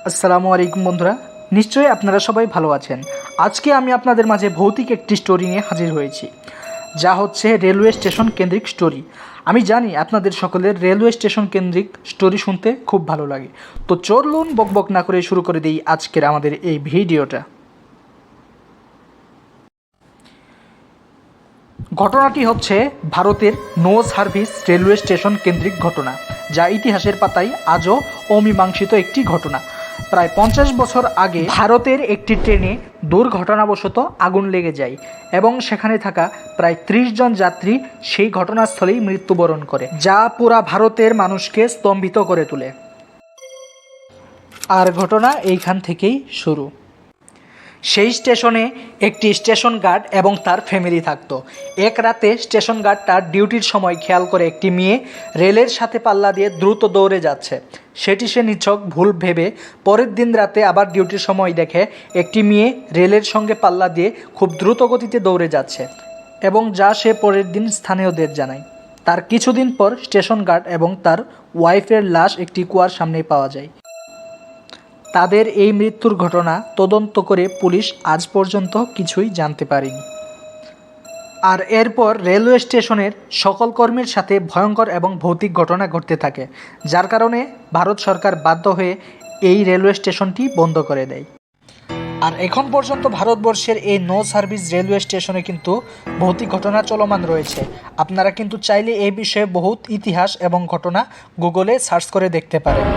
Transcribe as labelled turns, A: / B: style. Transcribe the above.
A: আসসালামু আলাইকুম বন্ধুরা, নিশ্চয়ই আপনারা সবাই ভালো আছেন। আজকে আমি আপনাদের মাঝে ভৌতিক একটি স্টোরি নিয়ে হাজির হয়েছি, যা হচ্ছে রেলওয়ে স্টেশন কেন্দ্রিক স্টোরি। আমি জানি আপনাদের সকলের রেলওয়ে স্টেশন কেন্দ্রিক স্টোরি শুনতে খুব ভালো লাগে। তো চলুন বকবক না করে শুরু করে দিই আজকের আমাদের এই ভিডিওটা। ঘটনাটি হচ্ছে ভারতের নো সার্ভিস রেলওয়ে স্টেশন কেন্দ্রিক ঘটনা, যা ইতিহাসের পাতায় আজও অমীমাংসিত একটি ঘটনা। প্রায় 50 বছর আগে ভারতের একটি ট্রেনে দুর্ঘটনাবশত আগুন লেগে যায় এবং সেখানে থাকা প্রায় 30 জন যাত্রী সেই ঘটনাস্থলেই মৃত্যুবরণ করে, যা পুরা ভারতের মানুষকে স্তম্ভিত করে তোলে। আর ঘটনা এইখান থেকেই শুরু। সেই স্টেশনে একটি স্টেশন গার্ড এবং তার ফ্যামিলি থাকতো। এক রাতে স্টেশন গার্ড তার ডিউটির সময় খেয়াল করে একটি মেয়ে রেলের সাথে পাল্লা দিয়ে দ্রুত দৌড়ে যাচ্ছে। সেটি সে নিছক ভুল ভেবে পরের দিন রাতে আবার ডিউটির সময় দেখে একটি মেয়ে রেলের সঙ্গে পাল্লা দিয়ে খুব দ্রুত গতিতে দৌড়ে যাচ্ছে, এবং যা সে পরের দিন স্থানীয়দের জানায়। তার কিছুদিন পর স্টেশন গার্ড এবং তার ওয়াইফের লাশ একটি কুয়ার সামনেই পাওয়া যায়। তাদের এই মৃত্যুর ঘটনা তদন্ত করে পুলিশ আজ পর্যন্ত কিছুই জানতে পারেনি। আর এরপর রেলওয়ে স্টেশনের সকল কর্মীর সাথে ভয়ঙ্কর এবং ভৌতিক ঘটনা ঘটতে থাকে, যার কারণে ভারত সরকার বাধ্য হয়ে এই রেলওয়ে স্টেশনটি বন্ধ করে দেয়। আর এখন পর্যন্ত ভারতবর্ষের এই নো সার্ভিস রেলওয়ে স্টেশনে কিন্তু ভৌতিক ঘটনা চলমান রয়েছে। আপনারা কিন্তু চাইলে এই বিষয়ে বহুত ইতিহাস এবং ঘটনা গুগলে সার্চ করে দেখতে পারেন।